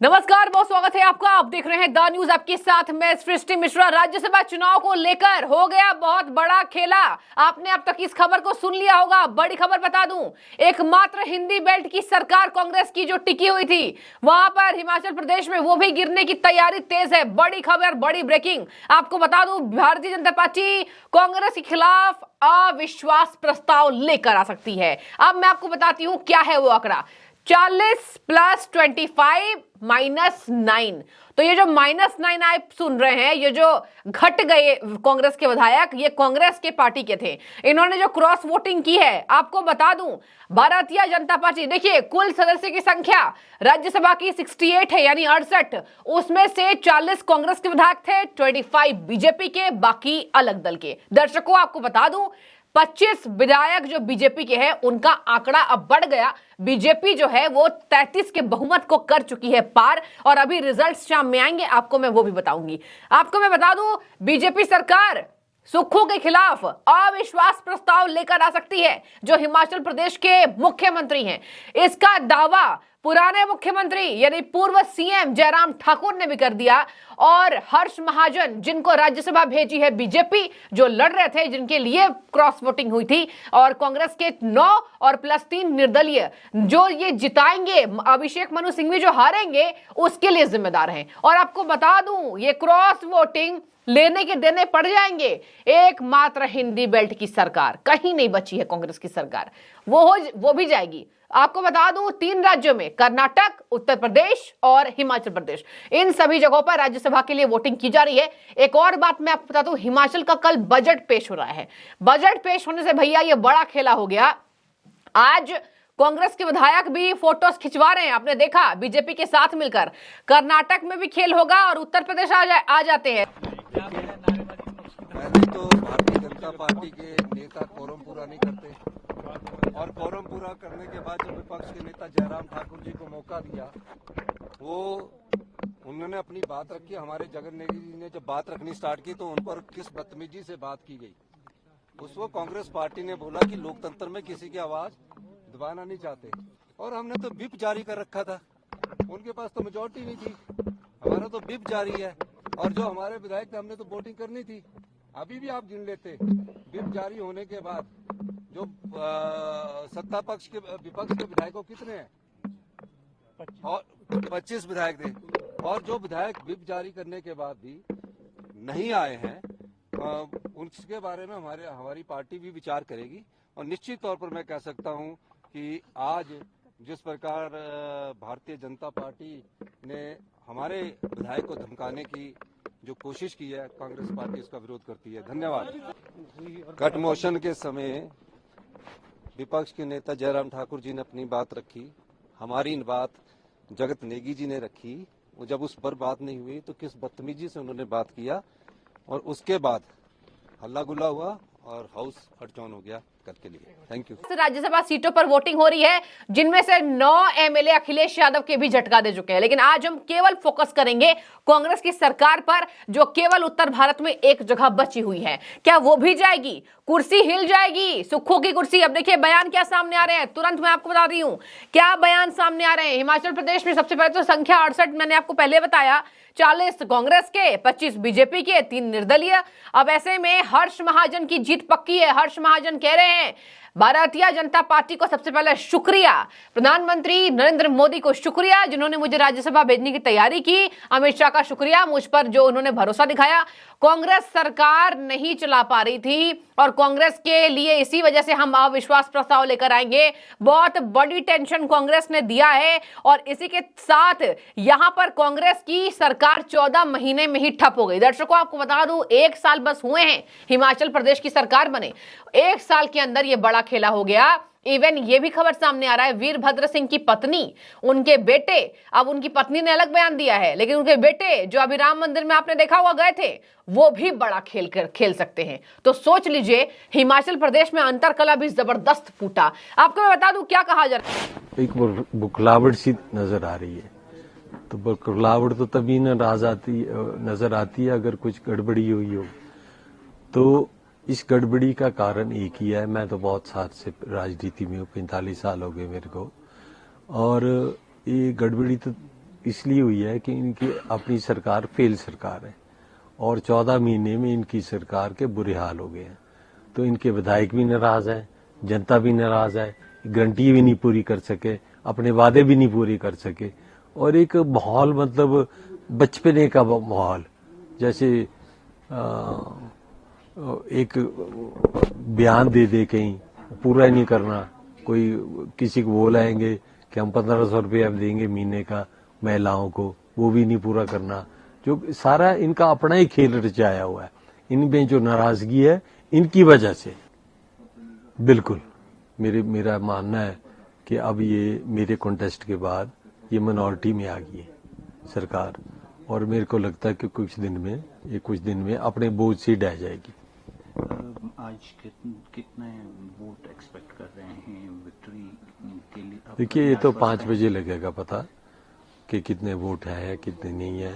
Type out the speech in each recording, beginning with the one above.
नमस्कार, बहुत स्वागत है आपका। आप देख रहे हैं द न्यूज, आपके साथ मैं सृष्टि मिश्रा। राज्यसभा चुनाव को लेकर हो गया बहुत बड़ा खेला। आपने अब तक इस खबर को सुन लिया होगा। बड़ी खबर बता दूं, एकमात्र हिंदी बेल्ट की सरकार कांग्रेस की जो टिकी हुई थी, वहां पर हिमाचल प्रदेश में वो भी गिरने की तैयारी तेज है। बड़ी खबर, बड़ी ब्रेकिंग आपको बता दूं, भारतीय जनता पार्टी कांग्रेस के खिलाफ अविश्वास प्रस्ताव लेकर आ सकती है। अब मैं आपको बताती हूं क्या है वो आंकड़ा। 40 + 25 - 9। तो ये जो -9 आप सुन रहे हैं, ये जो घट गए कांग्रेस के विधायक, ये कांग्रेस के पार्टी के थे। इन्होंने जो क्रॉस वोटिंग की है, आपको बता दूं, भारतीय जनता पार्टी, देखिए कुल सदस्य की संख्या राज्यसभा की 68 है, यानी 68। उसमें से 40 कांग्रेस के विधायक थे, 25 बीजेपी के, बाकी अलग दल के। दर्शकों, आपको बता दूं, 25 विधायक जो बीजेपी के हैं, उनका आंकड़ा अब बढ़ गया। बीजेपी जो है वो 33 के बहुमत को कर चुकी है पार, और अभी रिजल्ट शाम में आएंगे, आपको मैं वो भी बताऊंगी। आपको मैं बता दूं, बीजेपी सरकार सुक्खू के खिलाफ अविश्वास प्रस्ताव लेकर आ सकती है, जो हिमाचल प्रदेश के मुख्यमंत्री हैं। इसका दावा पुराने मुख्यमंत्री यानी पूर्व सीएम जयराम ठाकुर ने भी कर दिया, और हर्ष महाजन, जिनको राज्यसभा भेजी है बीजेपी, जो लड़ रहे थे, जिनके लिए क्रॉस वोटिंग हुई थी, और कांग्रेस के 9 और +3 निर्दलीय जो ये जिताएंगे, अभिषेक मनु सिंघवी जो हारेंगे, उसके लिए जिम्मेदार हैं। और आपको बता दूं, ये क्रॉस वोटिंग लेने के देने पड़ जाएंगे। एकमात्र हिंदी बेल्ट की सरकार, कहीं नहीं बची है कांग्रेस की सरकार, वो भी जाएगी। आपको बता दूं, 3 राज्यों में, कर्नाटक, उत्तर प्रदेश और हिमाचल प्रदेश, इन सभी जगहों पर राज्यसभा के लिए वोटिंग की जा रही है। एक और बात मैं आपको बता दूं, हिमाचल का कल बजट पेश हो रहा है। बजट पेश होने से भैया ये बड़ा खेला हो गया। आज कांग्रेस के विधायक भी फोटोज खिंचवा रहे हैं, आपने देखा, बीजेपी के साथ मिलकर। कर्नाटक में भी खेल होगा और उत्तर प्रदेश आ जाते हैं। पहले तो भारतीय जनता पार्टी के नेता कोरम पूरा नहीं करते, और कोरम पूरा करने के बाद जब विपक्ष के नेता जयराम ठाकुर जी को मौका दिया, उन्होंने अपनी बात रखी। हमारे जगन नेगी जी ने जब बात रखनी स्टार्ट की, तो उन पर किस बदतमीजी से बात की गई। उस वक्त कांग्रेस पार्टी ने बोला कि लोकतंत्र में किसी की आवाज दबाना नहीं चाहते, और हमने तो विप जारी कर रखा था। उनके पास तो मेजोरिटी नहीं थी, हमारा तो विप जारी है, और जो हमारे विधायक थे, हमने तो वोटिंग करनी थी। अभी भी आप गिन लेते, विप जारी होने के बाद जो सत्ता पक्ष के, विपक्ष के विधायकों कितने हैं, और 25 विधायक थे। और जो विधायक विप जारी करने के बाद भी नहीं आए हैं, उनके बारे में हमारी पार्टी भी विचार करेगी। और निश्चित तौर पर मैं कह सकता हूं कि आज जिस प्रकार भारतीय जनता पार्टी ने हमारे विधायक को धमकाने की जो कोशिश की है, कांग्रेस पार्टी इसका विरोध करती है। धन्यवाद। कट मोशन के समय विपक्ष के नेता जयराम ठाकुर जी ने अपनी बात रखी, हमारी बात जगत नेगी जी ने रखी। वो जब उस पर बात नहीं हुई, तो किस बदतमीजी से उन्होंने बात किया, और उसके बाद हल्ला गुल्ला हुआ और हाउस अडजॉर्न हो गया कल के लिए। Thank you. राज्यसभा सीटों पर वोटिंग हो रही है, जिनमें से 9 एमएलए अखिलेश यादव के भी झटका दे चुके हैं। लेकिन आज हम केवल फोकस करेंगे कांग्रेस की सरकार पर, जो केवल उत्तर भारत में एक जगह बची हुई है। क्या वो भी जाएगी? कुर्सी हिल जाएगी, सुक्खू की कुर्सी। अब देखिए बयान क्या सामने आ रहे हैं, तुरंत मैं आपको बता रही हूं क्या बयान सामने आ रहे हैं। हिमाचल प्रदेश में सबसे पहले तो संख्या 68, मैंने आपको पहले बताया, 40 कांग्रेस के, 25 बीजेपी के, 3 निर्दलीय। अब ऐसे में हर्ष महाजन की जीत पक्की है। हर्ष महाजन कह रहे हैं, भारतीय जनता पार्टी को सबसे पहले शुक्रिया, प्रधानमंत्री नरेंद्र मोदी को शुक्रिया, जिन्होंने मुझे राज्यसभा भेजने की तैयारी की। अमित शाह का शुक्रिया, मुझ पर जो उन्होंने भरोसा दिखाया। कांग्रेस सरकार नहीं चला पा रही थी, और कांग्रेस के लिए इसी वजह से हम अविश्वास प्रस्ताव लेकर आएंगे। बहुत बड़ी टेंशन कांग्रेस ने दिया है, और इसी के साथ यहां पर कांग्रेस की सरकार 14 महीने में ही ठप हो गई। दर्शकों, आपको बता दूं, 1 साल बस हुए हैं हिमाचल प्रदेश की सरकार बने। 1 साल के अंदर यह बड़ा खेला हो गया। इवन ये भी खबर सामने आ रहा है, वीरभद्र सिंह की पत्नी, उनके बेटे, अब उनकी पत्नी ने अलग बयान दिया है, लेकिन उनके बेटे जो अभी राम मंदिर में आपने देखा हुआ गए थे, वो भी बड़ा खेल सकते हैं। तो सोच लीजिए, हिमाचल प्रदेश में अंतरकला भी जबरदस्त फूटा। आपको मैं बता दूं क्या कहा जा रहा है। एक बुखलावट सी नजर आ रही है, तो बुखलावट तो तभी नजर आती है अगर कुछ गड़बड़ी हुई हो। तो इस गड़बड़ी का कारण एक ही है। मैं तो बहुत साल से राजनीति में हूँ, 45 साल हो गए मेरे को, और ये गड़बड़ी तो इसलिए हुई है कि इनकी अपनी सरकार फेल सरकार है और 14 महीने में इनकी सरकार के बुरे हाल हो गए हैं। तो इनके विधायक भी नाराज हैं, जनता भी नाराज है, गारंटी भी नहीं पूरी कर सके, अपने वादे भी नहीं पूरे कर सके और एक माहौल मतलब बचपने का माहौल, जैसे एक बयान दे दे कहीं पूरा ही नहीं करना, कोई किसी को बोलाएंगे कि हम 1500 रुपये अब देंगे महीने का महिलाओं को, वो भी नहीं पूरा करना। जो सारा इनका अपना ही खेल रचाया हुआ है। इनमें जो नाराजगी है इनकी वजह से, बिल्कुल मेरा मानना है कि अब ये मेरे कॉन्टेस्ट के बाद ये मिनॉरिटी में आ गई है सरकार और मेरे को लगता है कि कुछ दिन में अपने बोझ से ढह जाएगी। आज कितने वोट एक्सपेक्ट कर रहे हैं विक्ट्री के लिए? देखिए ये तो 5 बजे लगेगा पता कि कितने वोट है कितने नहीं है,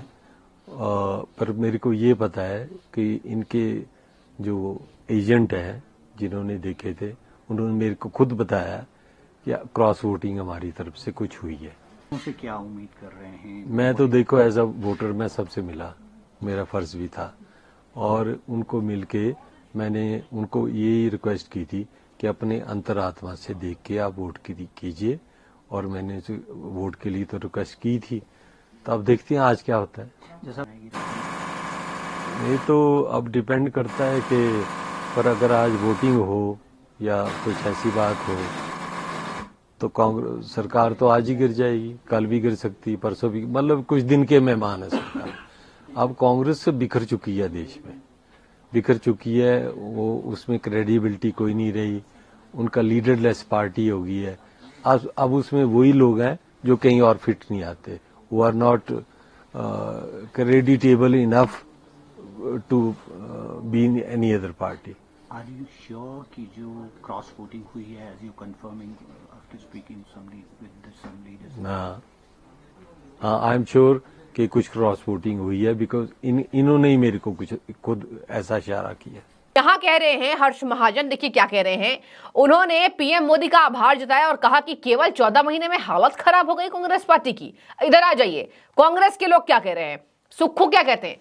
पर मेरे को ये पता है कि इनके जो एजेंट है जिन्होंने देखे थे उन्होंने मेरे को खुद बताया कि क्रॉस वोटिंग हमारी तरफ से कुछ हुई है। उनसे क्या उम्मीद कर रहे हैं? मैं तो देखो एज अ वोटर मैं सबसे मिला, मेरा फर्ज भी था और उनको मिलके मैंने उनको यही रिक्वेस्ट की थी कि अपने अंतरात्मा से देख के आप वोट कीजिए और मैंने वोट के लिए तो रिक्वेस्ट की थी। तो अब देखते हैं आज क्या होता है। जैसा ये तो अब डिपेंड करता है कि पर अगर आज वोटिंग हो या कुछ ऐसी बात हो तो कांग्रेस सरकार तो आज ही गिर जाएगी, कल भी गिर सकती, परसों भी, मतलब कुछ दिन के मेहमान है सरकार। अब कांग्रेस से बिखर चुकी है, देश में बिखर चुकी है, वो उसमें क्रेडिबिलिटी कोई नहीं रही, उनका लीडरलेस पार्टी हो गई है। अब उसमें वही लोग हैं जो कहीं और फिट नहीं आते, वो are not creditable enough to be in any other party. Are you sure कि जो क्रॉस वोटिंग हुई है, as you confirming after speaking with some leaders? हाँ, आई एम श्योर कि कुछ क्रॉस वोटिंग हुई है, बिकॉज इन्होंने ही मेरे को कुछ खुद ऐसा इशारा किया। यहाँ कह रहे हैं हर्ष महाजन, देखिए क्या कह रहे हैं। उन्होंने पीएम मोदी का आभार जताया और कहा कि केवल 14 महीने में हालत खराब हो गई कांग्रेस पार्टी की। इधर आ जाइए, कांग्रेस के लोग क्या कह रहे हैं, सुक्खू क्या कहते हैं।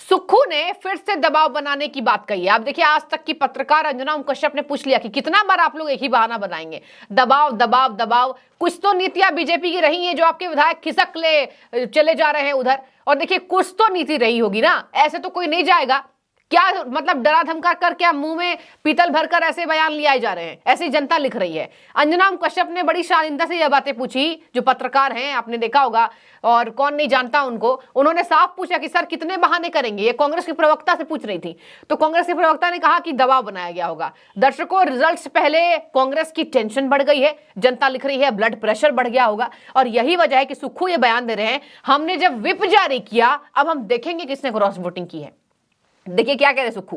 सुक्खू ने फिर से दबाव बनाने की बात कही है। आप देखिए आज तक की पत्रकार अंजना कश्यप ने पूछ लिया कि कितना बार आप लोग एक ही बहाना बनाएंगे, दबाव दबाव दबाव। कुछ तो नीतियां बीजेपी की रही हैं जो आपके विधायक खिसक ले चले जा रहे हैं उधर, और देखिए कुछ तो नीति रही होगी ना, ऐसे तो कोई नहीं जाएगा। क्या मतलब डरा धमका कर क्या मुंह में पीतल भरकर ऐसे बयान लियाए जा रहे हैं, ऐसी जनता लिख रही है। अंजना कश्यप ने बड़ी शालीनता से यह बातें पूछी, जो पत्रकार हैं आपने देखा होगा और कौन नहीं जानता उनको। उन्होंने साफ पूछा कि सर कितने बहाने करेंगे, ये कांग्रेस की प्रवक्ता से पूछ रही थी। तो कांग्रेस के प्रवक्ता ने कहा कि दबाव बनाया गया होगा। दर्शकों, रिजल्ट से पहले कांग्रेस की टेंशन बढ़ गई है, जनता लिख रही है ब्लड प्रेशर बढ़ गया होगा, और यही वजह है कि सुक्खू ये बयान दे रहे हैं हमने जब व्हिप जारी किया अब हम देखेंगे किसने क्रॉस वोटिंग की है। देखिए क्या कह रहे सुक्खू,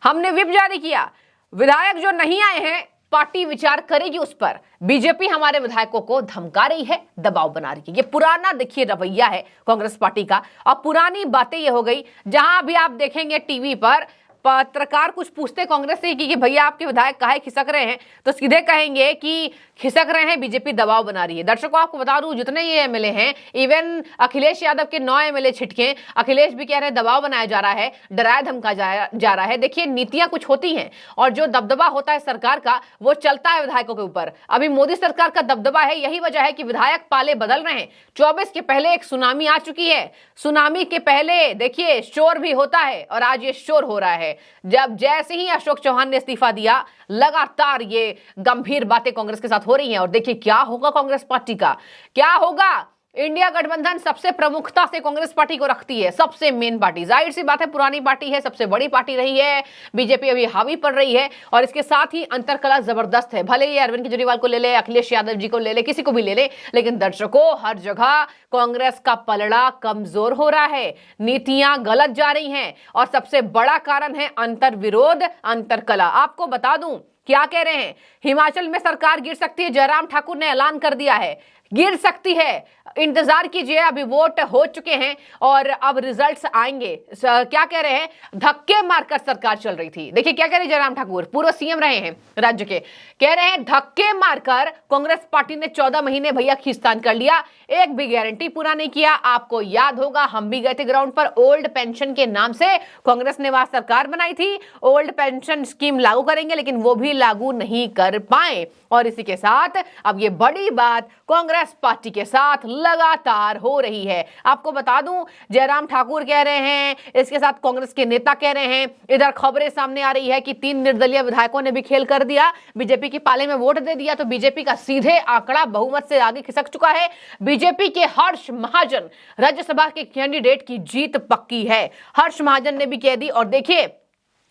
हमने व्हिप जारी किया, विधायक जो नहीं आए हैं पार्टी विचार करेगी उस पर। बीजेपी हमारे विधायकों को धमका रही है, दबाव बना रही है। ये पुराना देखिए रवैया है कांग्रेस पार्टी का। अब पुरानी बातें ये हो गई, जहां भी आप देखेंगे टीवी पर पत्रकार कुछ पूछते कांग्रेस से कि भैया आपके विधायक काहे खिसक रहे हैं, तो सीधे कहेंगे कि खिसक रहे हैं, बीजेपी दबाव बना रही है। दर्शकों आपको बता दूं, जितने ये एमएलए हैं, इवन अखिलेश यादव के 9 एमएलए छिटके, अखिलेश भी कह रहे हैं दबाव बनाया जा रहा है, डराया धमका जा रहा है। देखिए नीतियां कुछ होती हैं और जो दबदबा होता है सरकार का वो चलता है विधायकों के ऊपर। अभी मोदी सरकार का दबदबा है, यही वजह है कि विधायक पाले बदल रहे हैं। 24 के पहले एक सुनामी आ चुकी है, सुनामी के पहले देखिए शोर भी होता है और आज ये शोर हो रहा है। जब जैसे ही अशोक चौहान ने इस्तीफा दिया, लगातार ये गंभीर बातें कांग्रेस के साथ हो रही हैं। और देखिए क्या होगा कांग्रेस पार्टी का, क्या होगा। इंडिया गठबंधन सबसे प्रमुखता से कांग्रेस पार्टी को रखती है, सबसे मेन पार्टी। जाहिर सी बात है पुरानी पार्टी है, सबसे बड़ी पार्टी रही है, बीजेपी अभी हावी पड़ रही है और इसके साथ ही अंतरकलह जबरदस्त है। भले ही अरविंद केजरीवाल को ले ले, अखिलेश यादव जी को ले ले, किसी को भी ले ले, लेकिन दर्शकों हर जगह कांग्रेस का पलड़ा कमजोर हो रहा है, नीतियां गलत जा रही हैं और सबसे बड़ा कारण है अंतर विरोध, अंतरकलह। आपको बता दूं क्या कह रहे हैं, हिमाचल में सरकार गिर सकती है, जयराम ठाकुर ने ऐलान कर दिया है। गिर सकती है। इंतजार कीजिए, अभी वोट हो चुके हैं और अब रिजल्ट्स आएंगे। क्या कह रहे हैं, धक्के मारकर सरकार चल रही थी। देखिए क्या कह रहे हैं जयराम ठाकुर, पूर्व सीएम रहे हैं राज्य के, कह रहे हैं धक्के मारकर कांग्रेस पार्टी ने 14 महीने भैया खींचतान कर लिया, एक भी गारंटी पूरा नहीं किया। आपको याद होगा हम भी गए थे ग्राउंड पर, ओल्ड पेंशन के नाम से कांग्रेस ने वहां सरकार बनाई थी, ओल्ड पेंशन स्कीम लागू करेंगे, लेकिन वो भी लागू नहीं कर पाए। और इसी के साथ अब ये बड़ी बात कांग्रेस पार्टी के साथ लगातार हो रही है। आपको बता दूं, जयराम ठाकुर कह रहे हैं, इसके साथ कांग्रेस के नेता कह रहे हैं, इधर खबरें सामने आ रही है कि 3 निर्दलीय विधायकों ने भी खेल कर दिया, बीजेपी के पाले में वोट दे दिया, तो बीजेपी का सीधे आंकड़ा बहुमत से आगे खिसक चुका है। बीजेपी के हर्ष महाजन राज्यसभा के कैंडिडेट की जीत पक्की है, हर्ष महाजन ने भी कह दी। और देखिए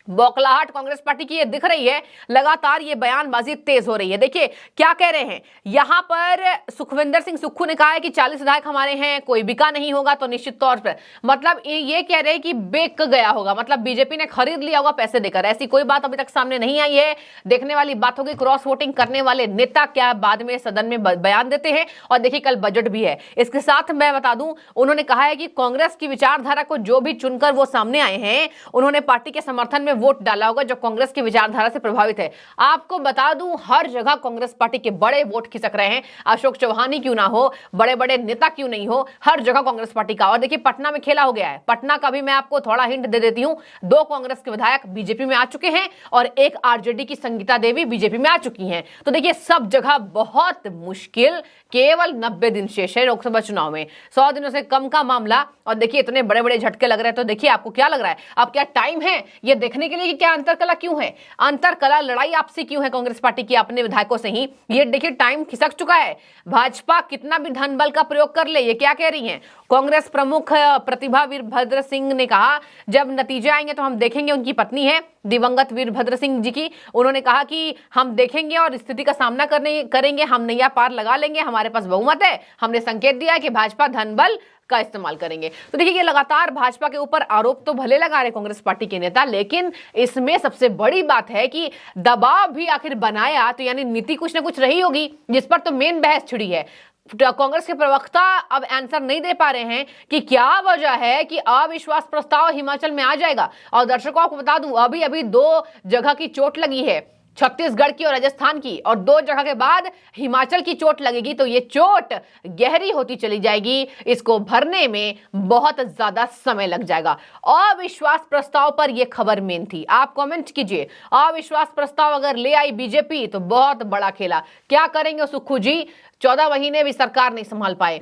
बौखलाहट कांग्रेस पार्टी की ये दिख रही है, लगातार ये बयानबाजी तेज हो रही है। देखिए क्या कह रहे हैं, यहां पर सुखविंदर सिंह सुक्खू ने कहा है कि 40 विधायक हमारे हैं, कोई बिका नहीं होगा तो निश्चित तौर पर, मतलब ये कह रहे हैं कि बिक गया होगा, मतलब बीजेपी ने खरीद लिया होगा पैसे देकर। ऐसी कोई बात अभी तक सामने नहीं आई है। देखने वाली बात होगी क्रॉस वोटिंग करने वाले नेता क्या बाद में सदन में बयान देते हैं। और देखिए कल बजट भी है। इसके साथ मैं बता दूं, उन्होंने कहा है कि कांग्रेस की विचारधारा को जो भी चुनकर वो सामने आए हैं, उन्होंने पार्टी के समर्थन में वोट डाला होगा जो कांग्रेस की विचारधारा से प्रभावित है। आपको बता दूं, हर जगह कांग्रेस पार्टी के बड़े वोट खिसक रहे हैं, अशोक चौहान ही क्यों ना हो, बड़े बड़े नेता क्यों नहीं हो, हर जगह कांग्रेस पार्टी का। और देखिए पटना में खेला हो गया है, पटना का भी मैं आपको थोड़ा हिंट दे देती हूं, 2 कांग्रेस के विधायक बीजेपी में आ चुके हैं और एक आरजेडी की संगीता देवी बीजेपी में आ चुकी हैं। तो देखिए सब जगह बहुत मुश्किल, केवल 90 दिन शेष है लोकसभा चुनाव में, 100 दिनों से कम का मामला। और देखिए इतने बड़े बड़े झटके लग रहे हैं, तो देखिए आपको क्या लग रहा है, अब क्या टाइम है ये देखने के लिए कि क्या अंतरकला क्यों है, अंतरकला लड़ाई आपसी क्यों है कांग्रेस पार्टी की अपने विधायकों से ही। ये देखिए टाइम खिसक चुका है, भाजपा कितना भी धन बल का प्रयोग कर ले। ये क्या कह रही हैं कांग्रेस प्रमुख प्रतिभा वीरभद्र सिंह ने कहा, जब नतीजे आएंगे तो हम देखेंगे। उनकी पत्नी है दिवंगत वीरभद्र सिंह जी की, उन्होंने कहा कि हम देखेंगे और स्थिति का सामना करेंगे, हम नैया पार लगा लेंगे, हमारे पास बहुमत है, हमने संकेत दिया है कि भाजपा धन बल का इस्तेमाल करेंगे। तो देखिए ये लगातार भाजपा के ऊपर आरोप तो भले लगा रहे कांग्रेस पार्टी के नेता, लेकिन इसमें सबसे बड़ी बात है कि दबाव भी आखिर बनाया तो यानी नीति कुछ ना कुछ रही होगी, जिस पर तो मेन बहस छिड़ी है। कांग्रेस के प्रवक्ता अब आंसर नहीं दे पा रहे हैं कि क्या वजह है कि अविश्वास प्रस्ताव हिमाचल में आ जाएगा। और दर्शकों को बता दूं, अभी अभी 2 जगह की चोट लगी है, छत्तीसगढ़ की और राजस्थान की, और 2 जगह के बाद हिमाचल की चोट लगेगी, तो ये चोट गहरी होती चली जाएगी, इसको भरने में बहुत ज्यादा समय लग जाएगा। अविश्वास प्रस्ताव पर यह खबर मेन थी, आप कमेंट कीजिए, अविश्वास प्रस्ताव अगर ले आई बीजेपी तो बहुत बड़ा खेला। क्या करेंगे सुक्खू जी, 14 महीने भी सरकार नहीं संभाल पाए।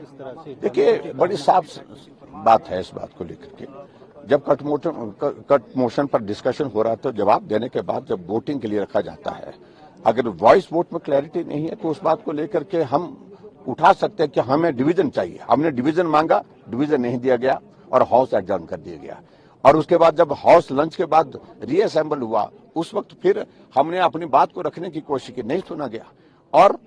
देखिए बड़ी साफ बात है इस बात को लेकर के, जब कट मोशन पर डिस्कशन हो रहा था, जवाब देने के बाद जब वोटिंग के लिए रखा जाता है, अगर वॉइस वोट में क्लैरिटी नहीं है तो उस बात को लेकर के हम उठा सकते हैं कि हमें डिवीजन चाहिए। हमने डिवीजन मांगा, डिवीजन नहीं दिया गया और हाउस एडजर्न कर दिया गया। और उसके बाद जब हाउस लंच के बाद रीअसेंबल हुआ, उस वक्त फिर हमने अपनी बात को रखने की कोशिश की, नहीं सुना गया। और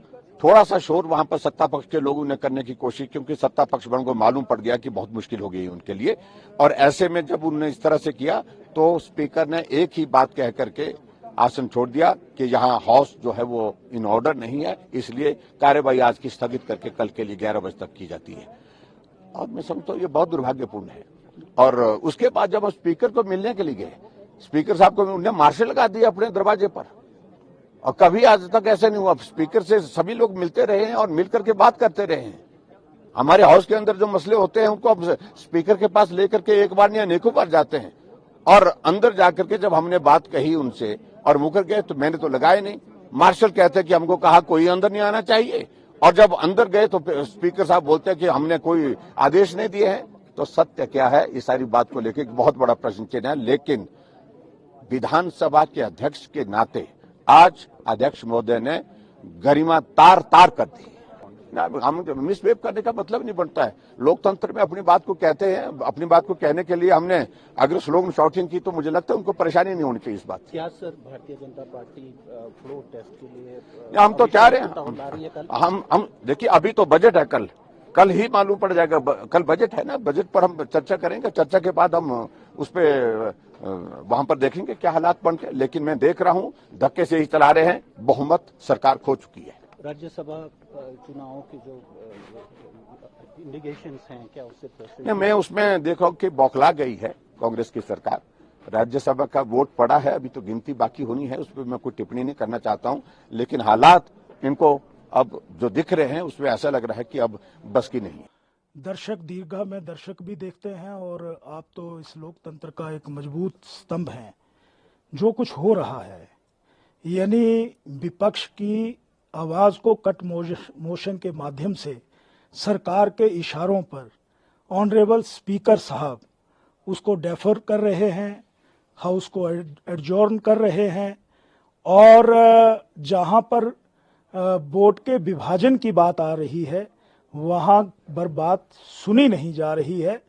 थोड़ा सा शोर वहां पर सत्ता पक्ष के लोगों ने करने की कोशिश, क्योंकि सत्ता पक्ष वालों को मालूम पड़ गया कि बहुत मुश्किल हो गई उनके लिए। और ऐसे में जब उन्होंने इस तरह से किया तो स्पीकर ने एक ही बात कह करके आसन छोड़ दिया कि यहाँ हाउस जो है वो इन ऑर्डर नहीं है, इसलिए कार्यवाही आज की स्थगित करके कल के लिए 11 बजे तक की जाती है। और मैं समझता हूँ ये बहुत दुर्भाग्यपूर्ण है। और उसके बाद जब हम स्पीकर को मिलने के लिए गए, स्पीकर साहब को उन्होंने मार्शल लगा दिया अपने दरवाजे पर, और कभी आज तक ऐसा नहीं हुआ। स्पीकर से सभी लोग मिलते रहे हैं और मिलकर के बात करते रहे हैं। हमारे हाउस के अंदर जो मसले होते हैं उनको अब स्पीकर के पास लेकर के एक बार या अनेकों बार जाते हैं। और अंदर जाकर के जब हमने बात कही उनसे और मुकर गए तो मैंने तो लगाए नहीं। मार्शल कहते कि हमको कहा कोई अंदर नहीं आना चाहिए, और जब अंदर गए तो स्पीकर साहब बोलते हैं कि हमने कोई आदेश नहीं दिए हैं। तो सत्य क्या है, इस सारी बात को लेकर बहुत बड़ा प्रश्न चिन्ह है। लेकिन विधानसभा के अध्यक्ष के नाते आज अध्यक्ष महोदय ने गरिमा तार तार कर दी। हम मिसबिहेव करने का मतलब नहीं बनता है। लोकतंत्र में अपनी बात को कहते हैं, अपनी बात को कहने के लिए हमने अगर स्लोगन शॉटिंग की तो मुझे लगता है उनको परेशानी नहीं होनी चाहिए इस बात। क्या sir Bharatiya Janata party floor test के लिए हम तो चाह रहे हैं, हम देखिए अभी तो बजट है, कल ही मालूम पड़ जाएगा। कल बजट है ना, बजट पर हम चर्चा करेंगे, चर्चा के बाद हम उस पे वहां पर देखेंगे क्या हालात बन के। लेकिन मैं देख रहा हूं धक्के से ही चला रहे हैं, बहुमत सरकार खो चुकी है। राज्यसभा चुनावों की जो इंडिकेशंस हैं, क्या उससे नहीं, मैं उसमें देखो कि बौखला गई है कांग्रेस की सरकार। राज्यसभा का वोट पड़ा है, अभी तो गिनती बाकी होनी है, उस पर मैं कोई टिप्पणी नहीं करना चाहता हूं, लेकिन हालात इनको अब जो दिख रहे हैं उसमें ऐसा लग रहा है कि अब बस की नहीं है। दर्शक दीर्घा में दर्शक भी देखते हैं और आप तो इस लोकतंत्र का एक मजबूत स्तंभ हैं। जो कुछ हो रहा है यानी विपक्ष की आवाज को कट मोशन के माध्यम से सरकार के इशारों पर ऑनरेबल स्पीकर साहब उसको डेफर कर रहे हैं, हाउस को एडजॉर्न कर रहे हैं और जहां पर वोट के विभाजन की बात आ रही है वहां पर बात सुनी नहीं जा रही है।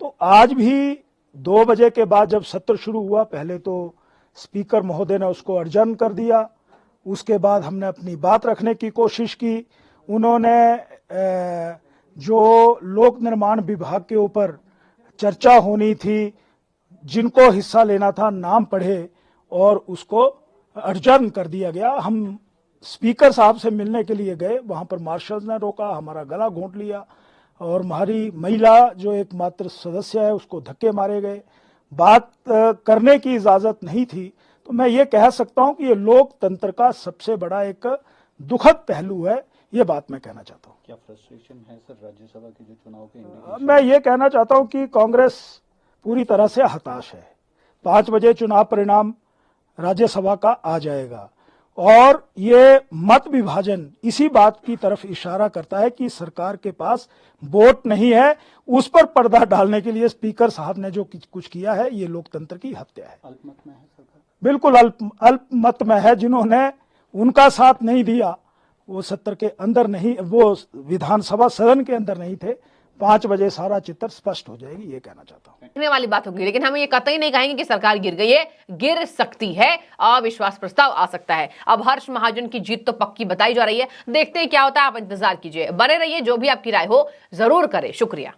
तो आज भी 2 बजे के बाद जब सत्र शुरू हुआ, पहले तो स्पीकर महोदय ने उसको अर्जन कर दिया, उसके बाद हमने अपनी बात रखने की कोशिश की। उन्होंने जो लोक निर्माण विभाग के ऊपर चर्चा होनी थी, जिनको हिस्सा लेना था, नाम पढ़े और उसको अर्जन कर दिया गया। हम स्पीकर साहब से मिलने के लिए गए, वहां पर मार्शल्स ने रोका, हमारा गला घोंट लिया और हमारी महिला जो एकमात्र सदस्य है उसको धक्के मारे गए। बात करने की इजाजत नहीं थी। तो मैं ये कह सकता हूं कि ये लोकतंत्र का सबसे बड़ा एक दुखद पहलू है, ये बात मैं कहना चाहता हूं। क्या फ्रस्ट्रेशन है सर राज्यसभा के जो चुनाव के मैं ये कहना चाहता हूं कि कांग्रेस पूरी तरह से हताश है। 5 बजे चुनाव परिणाम राज्यसभा का आ जाएगा और ये मत विभाजन इसी बात की तरफ इशारा करता है कि सरकार के पास वोट नहीं है। उस पर पर्दा डालने के लिए स्पीकर साहब ने जो कुछ किया है, ये लोकतंत्र की हत्या है। अल्पमत में है सरकार, बिल्कुल अल्पमत में है। जिन्होंने उनका साथ नहीं दिया वो सत्र के अंदर नहीं, वो विधानसभा सदन के अंदर नहीं थे। 5 बजे सारा चित्र स्पष्ट हो जाएगी, ये कहना चाहता हूं। कहने वाली बात होगी, लेकिन हम ये कतई नहीं कहेंगे कि सरकार गिर गई है, गिर सकती है, अविश्वास प्रस्ताव आ सकता है। अब हर्ष महाजन की जीत तो पक्की बताई जा रही है, देखते हैं क्या होता है। आप इंतजार कीजिए, बने रहिए, जो भी आपकी राय हो जरूर करें। शुक्रिया।